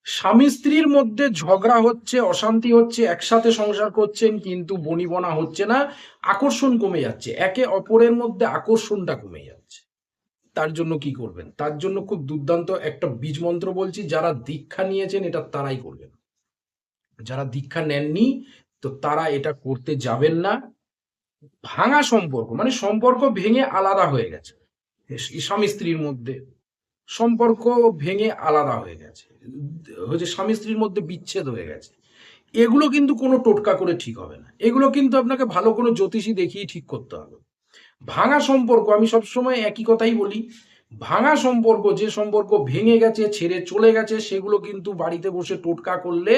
স্বামী স্ত্রীর মধ্যে ঝগড়া হচ্ছে, অশান্তি হচ্ছে, একসাথে সংসার করছেন কিন্তু বনিবনা হচ্ছে না, আকর্ষণ কমে যাচ্ছে, একে অপরের মধ্যে আকর্ষণটা কমে যাচ্ছে। তার জন্য কি করবেন? তার জন্য খুব দুর্দান্ত একটা বীজ মন্ত্র বলছি, যারা দীক্ষা নিয়েছেন এটা তারাই করবেন। যারা দীক্ষা নেননি তো তারা এটা করতে যাবেন না। ভাঙা সম্পর্ক মানে সম্পর্ক ভেঙে আলাদা হয়ে গেছে স্বামী স্ত্রীর মধ্যে, সম্পর্ক ভেঙে আলাদা হয়ে গেছে, হচ্ছে স্বামী স্ত্রীর মধ্যে বিচ্ছেদ হয়ে গেছে, এগুলো কিন্তু কোনো টোটকা করে ঠিক হবে না, এগুলো কিন্তু আপনাকে ভালো কোনো জ্যোতিষী দেখিয়ে ঠিক করতে হবে। ভাঙা সম্পর্ক, আমি সবসময় একই কথাই বলি, ভাঙা সম্পর্ক, যে সম্পর্ক ভেঙে গেছে, ছেড়ে চলে গেছে, সেগুলো কিন্তু বাড়িতে বসে টোটকা করলে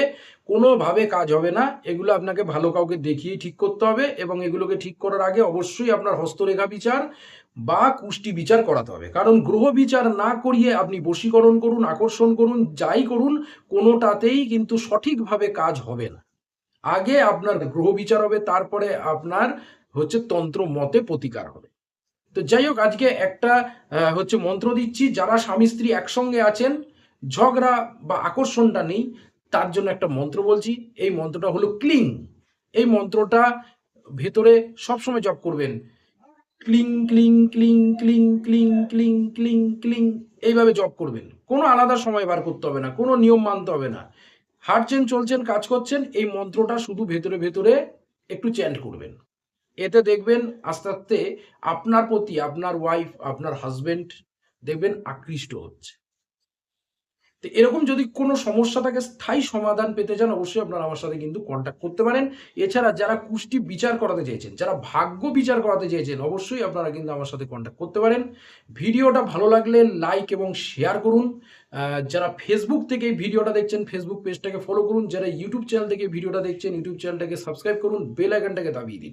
কোনোভাবে কাজ হবে না। এগুলো আপনাকে ভালো কাউকে দেখিয়ে ঠিক করতে হবে, এবং এগুলোকে ঠিক করার আগে অবশ্যই আপনার হস্তরেখা বিচার বা কুষ্টি বিচার করাতে হবে। কারণ গ্রহ বিচার না করিয়ে আপনি বশীকরণ করুন, আকর্ষণ করুন, যাই করুন, কোনোটাতেই কিন্তু সঠিকভাবে কাজ হবে না। আগে আপনার গ্রহ বিচার হবে, তারপরে আপনার হচ্ছে তন্ত্র মতে প্রতিকার হবে। তো যাই হোক, আজকে একটা হচ্ছে মন্ত্র দিচ্ছি, যারা স্বামী স্ত্রী একসঙ্গে আছেন, ঝগড়া বা আকর্ষণটা নেই, তার জন্য একটা মন্ত্র বলছি। এই মন্ত্রটা হলো ক্লিং। এই মন্ত্রটা ভেতরে সবসময় জপ করবেন, ক্লিং ক্লিং ক্লিং ক্লিং ক্লিং ক্লিং ক্লিং ক্লিং, এইভাবে জপ করবেন। কোনো আলাদা সময় বার করতে হবে না, কোনো নিয়ম মানতে হবে না। হাঁটছেন, চলছেন, কাজ করছেন, এই মন্ত্রটা শুধু ভেতরে ভেতরে একটু চ্যান্ট করবেন। এতে দেখবেন আস্তে আস্তে আপনার প্রতি আপনার ওয়াইফ, আপনার হাজবেন্ড দেখবেন আকৃষ্ট হচ্ছে। তো এরকম যদি কোনো সমস্যা থাকে, স্থায়ী সমাধান পেতে চান, অবশ্যই আপনারা আমার সাথে কিন্তু কন্ট্যাক্ট করতে পারেন। এছাড়া যারা কুষ্টি বিচার করাতে চাইছেন, যারা ভাগ্য বিচার করাতে চাইছেন, অবশ্যই আপনারা কিন্তু আমার সাথে কন্ট্যাক্ট করতে পারেন। ভিডিওটা ভালো লাগলে লাইক এবং শেয়ার করুন। যারা ফেসবুক থেকে এই ভিডিওটা দেখছেন, ফেসবুক পেজটাকে ফলো করুন। যারা ইউটিউব চ্যানেল থেকে ভিডিওটা দেখছেন, ইউটিউব চ্যানেলটাকে সাবস্ক্রাইব করুন, বেল আইকনটাকে দাবিয়ে দিন।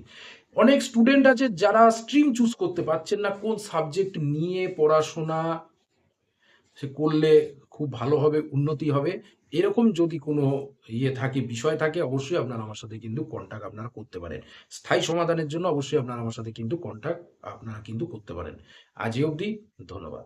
অনেক স্টুডেন্ট আছে যারা স্ট্রিম চুজ করতে পারছেন না, কোন সাবজেক্ট নিয়ে পড়াশোনা সে করলে খুব ভালো হবে, উন্নতি হবে। এরকম যদি কোনো থাকে, বিষয় থাকে, অবশ্যই আপনারা আমার সাথে কিন্তু কন্ট্যাক্ট আপনারা করতে পারেন। স্থায়ী সমাধানের জন্য অবশ্যই আপনারা আমার সাথে কিন্তু কন্ট্যাক্ট আপনারা কিন্তু করতে পারেন। আজ এই অবধি, ধন্যবাদ।